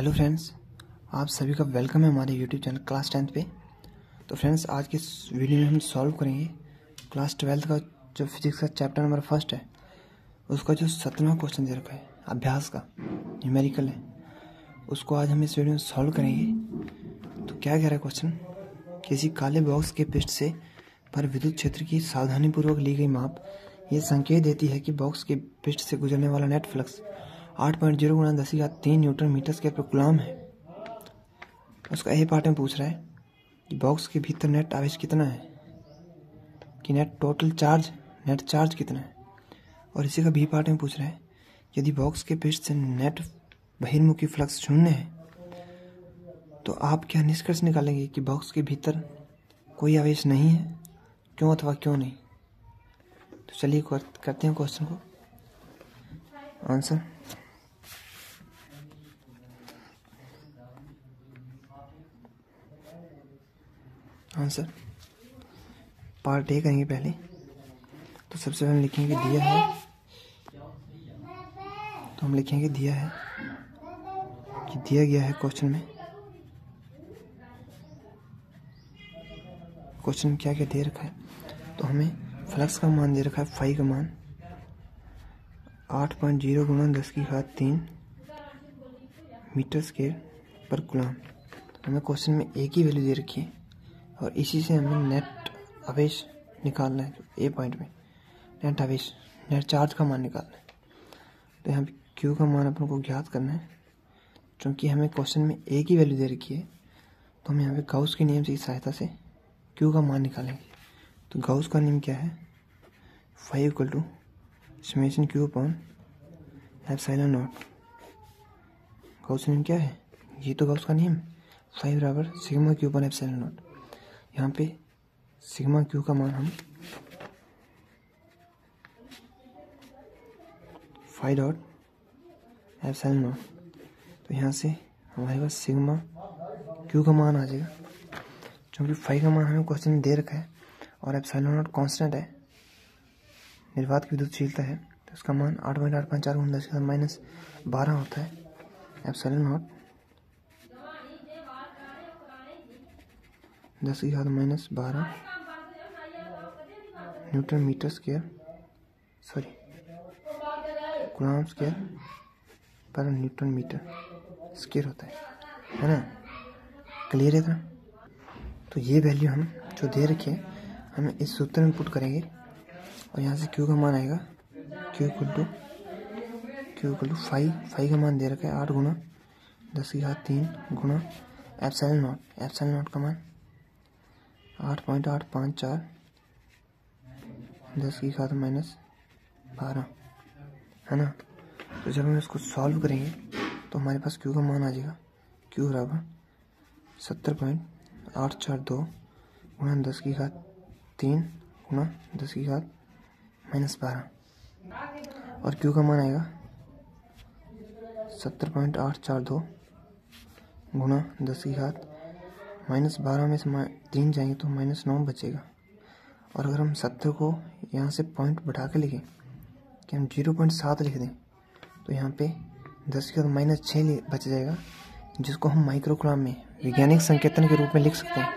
Hello friends, आप सभी का वेलकम है हमारे यूट्यूब चैनल क्लास 10th पे। तो फ्रेंड्स, आज के इस वीडियो में हम सॉल्व करेंगे क्लास 12th का जो फिजिक्स का चैप्टर नंबर 1 है, उसका जो 17वां क्वेश्चन दे रखा है अभ्यास का, न्यूमेरिकल है, उसको आज हम इस वीडियो में सॉल्व करेंगे। तो क्या कह रहा है क्वेश्चन, किसी काले बॉक्स के पृष्ठ से पर विद्युत क्षेत्र की सावधानीपूर्वक ली गई माप ये संकेत देती है कि बॉक्स के पृष्ठ से गुजरने वाला नेट फ्लक्स 8.0 गुणा 10⁻³ न्यूटन मीटर स्क्वायर पर कूलम है। उसका ए पार्ट में पूछ रहा है कि बॉक्स के भीतर नेट आवेश कितना है, कि net total charge, net charge कितना है। और इसी का बी पार्ट में पूछ रहा है यदि बॉक्स के पृष्ठ से नेट बहिर्मुखी फ्लक्स 0 है तो आप क्या निष्कर्ष निकालेंगे कि बॉक्स के भीतर कोई आवेश नहीं है, क्यों अथवा क्यों नहीं। तो चलिए करते हैं क्वेश्चन को आंसर। पार्ट ए करेंगे पहले। तो सबसे पहले लिखेंगे दिया है, तो हम लिखेंगे दिया है कि दिया गया है क्वेश्चन में, क्वेश्चन क्या क्या दे रखा है। तो हमें फ्लक्स का मान दे रखा है, फाई का मान 8.0 गुणा 10⁻³ मीटर स्क्वायर पर कूलम। हमें क्वेश्चन में एक ही वैल्यू दे रखी है और इसी से हमें नेट आवेश निकालना है। ए पॉइंट में नेट आवेश, नेट चार्ज का मान निकालना है। तो यहाँ पे क्यू का मान अपन को ज्ञात करना है। क्योंकि हमें क्वेश्चन में एक ही वैल्यू दे रखी है तो हम यहाँ पे गाउस के नियम की सहायता से क्यू का मान निकालेंगे। तो गाउस का नियम क्या है, phi = summation q upon epsilon naught. Gauss नियम क्या है, ये तो गाउस का नियम, फाई बराबर sigma Q upon epsilon not. यहाँ पे सिग्मा क्यू का मान हम फाई डॉट एप्सिलॉन नॉट। तो यहाँ से हमारे पास सिग्मा क्यू का मान आ जाएगा। क्योंकि फाई का मान हमें क्वेश्चन में दे रखा है और एप्सिलॉन नॉट कांस्टेंट है, निर्वात की विद्युतशीलता है, तो इसका मान 8.854 × 10⁻12 होता है। Epsilon naught 10⁻12 newton metre square, coulomb square पर न्यूटन मीटर स्क्वायर होता है ना। क्लियर है इतना। तो ये वैल्यू हम जो दे रखी है हमें इस सूत्र में पुट करेंगे और यहाँ से क्यू का मान आएगा, क्यू इक्वल टू फाई का मान दे रखा है 8 गुणा 10⁻³ गुणा एप्सिलॉन नॉट। एप्सिलॉन नॉट का मान 8.854 10⁻12 है ना। तो जब हम इसको सॉल्व करेंगे तो हमारे पास क्यू का मान आ जाएगा, क्यू बराबर 70.842 गुणा 10⁻³ गुणा 10⁻12 और क्यू का मान आएगा 70.842 गुणा 10⁻12 में से 3 जाएंगे तो -9 बचेगा। और अगर हम 70 को यहाँ से पॉइंट बढ़ा के लिखें कि हम 0.7 लिख दें तो यहाँ पे 10⁻6 बच जाएगा, जिसको हम माइक्रो कूलम में वैज्ञानिक संकेतन के रूप में लिख सकते हैं।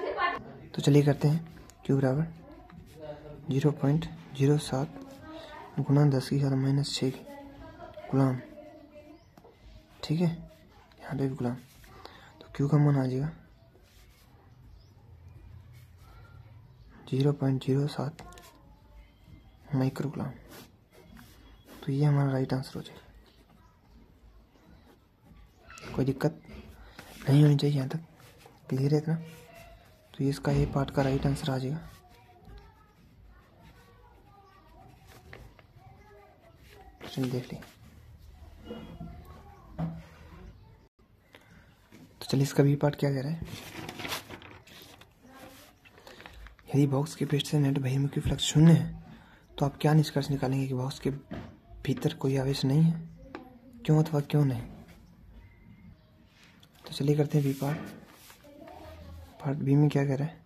तो चलिए करते हैं, क्यू बराबर 0.07 गुणा 10⁻6 कूलम, ठीक है, यहाँ पे भी कूलम। तो क्यू का मान आ जाएगा 0.07 माइक्रो कूलम। तो ये हमारा राइट आंसर हो जाएगा। कोई दिक्कत नहीं होनी चाहिए, यहाँ तक क्लियर है इतना। तो ये इसका ए पार्ट का राइट आंसर आ जाएगा। चलिए देख लें। तो चलिए इसका बी पार्ट क्या कह रहा है, यदि बॉक्स के पृष्ठ से नेट बहिर्मुखी फ्लक्स 0 है तो आप क्या निष्कर्ष निकालेंगे कि बॉक्स के भीतर कोई आवेश नहीं है, क्यों अथवा क्यों नहीं। तो चलिए करते हैं बी पार्ट। पार्ट बी में क्या कह रहा है,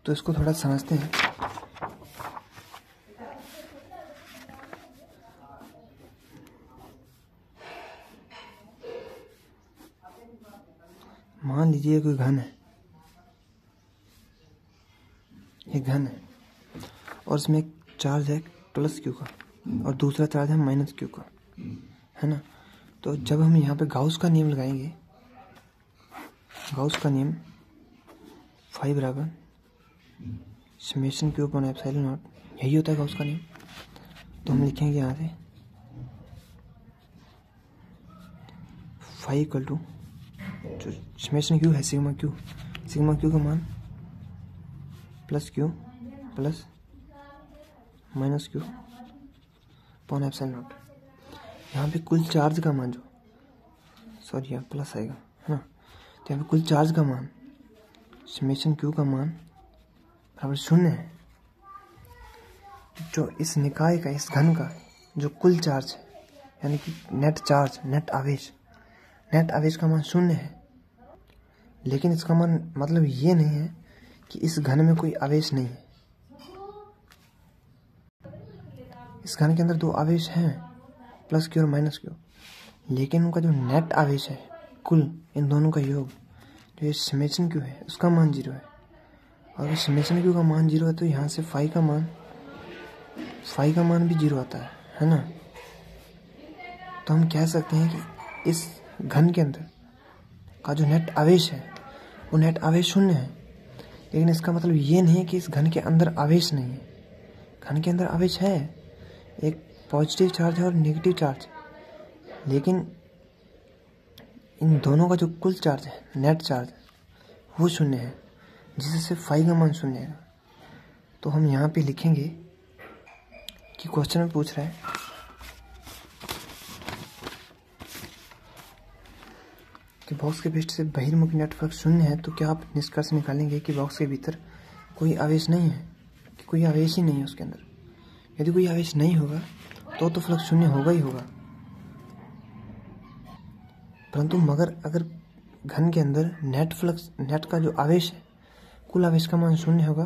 तो इसको थोड़ा समझते हैं। मान लीजिए कोई घन है, ये घन है और इसमें एक चार्ज है प्लस क्यू का और दूसरा चार्ज है माइनस क्यू का, है ना। तो जब हम यहाँ पे गाउस का नियम लगाएंगे, गाउस का नियम फाई बराबर summation q upon epsilon not, यही होता है गाउस का नियम। तो हम लिखेंगे यहाँ से फाई इक्वल टू जो समेशन क्यू है सिग्मा क्यू का मान plus Q plus minus Q upon epsilon not. यहाँ पे कुल चार्ज का मान यहाँ प्लस आएगा, है ना। तो यहाँ पे कुल चार्ज का मान समेशन क्यू का मान बराबर 0 है। जो इस निकाय का, इस घन का जो कुल चार्ज है, यानी कि नेट चार्ज, नेट आवेश का मान 0 है। लेकिन इसका मान मतलब ये नहीं है कि इस घन में कोई आवेश नहीं है। इस घन के अंदर 2 आवेश हैं, प्लस क्यू और माइनस क्यू, लेकिन उनका जो नेट आवेश है, कुल इन दोनों का योग, जो ये समेशन क्यू है उसका मान 0 है। और अगर समेशन क्यू का मान 0 है तो यहाँ से फाई का मान भी 0 आता है ना। तो हम कह सकते हैं कि इस घन के अंदर का जो नेट आवेश है वो नेट आवेश 0 है। लेकिन इसका मतलब ये नहीं है कि इस घन के अंदर आवेश नहीं है। घन के अंदर आवेश है, एक पॉजिटिव चार्ज है और नेगेटिव चार्ज, लेकिन इन दोनों का जो कुल चार्ज है, नेट चार्ज, वो 0 है, जिससे फाई का मान 0 है। तो हम यहाँ पे लिखेंगे कि क्वेश्चन में पूछ रहा है कि बॉक्स के पृष्ठ से बहिर्मुखी नेट फ्लक्स 0 है, तो क्या आप निष्कर्ष निकालेंगे कि बॉक्स के भीतर कोई आवेश नहीं है, कि कोई आवेश ही नहीं है उसके अंदर। यदि कोई आवेश नहीं होगा तो फ्लक्स 0 होगा ही होगा। परंतु मगर अगर घन के अंदर नेट का जो आवेश है, कुल आवेश का मान 0 होगा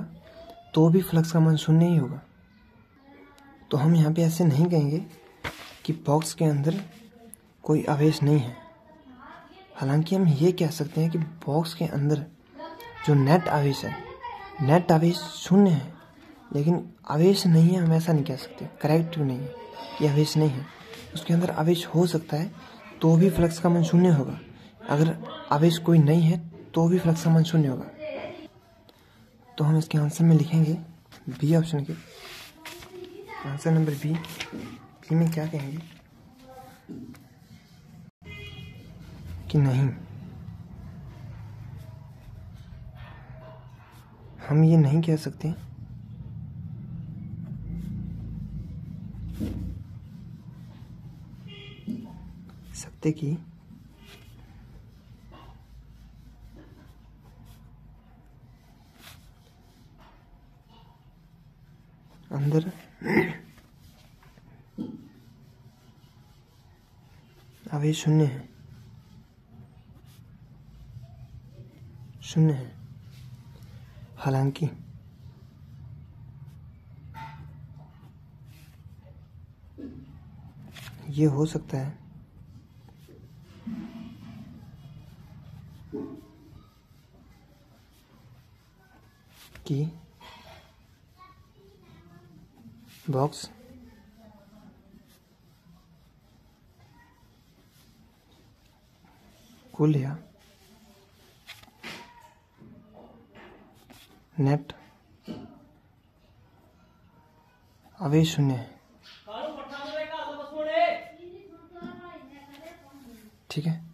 तो भी फ्लक्स का मान 0 ही होगा। तो हम यहाँ पे ऐसे नहीं कहेंगे कि बॉक्स के अंदर कोई आवेश नहीं है। हालांकि हम ये कह सकते हैं कि बॉक्स के अंदर जो नेट आवेश है, नेट आवेश 0 है, लेकिन आवेश नहीं है, हम ऐसा नहीं कह सकते। करेक्ट नहीं है कि आवेश नहीं है, उसके अंदर आवेश हो सकता है तो भी फ्लक्स का मान 0 होगा। अगर आवेश कोई नहीं है तो भी फ्लक्स का मान 0 होगा। तो हम इसके आंसर में लिखेंगे बी ऑप्शन के आंसर नंबर बी में क्या कहेंगे कि नहीं, हम ये नहीं कह सकते कि अंदर आवेश 0 है। हालांकि ये हो सकता है कि बॉक्स कुल या नेट आवेश 0 है। ठीक है।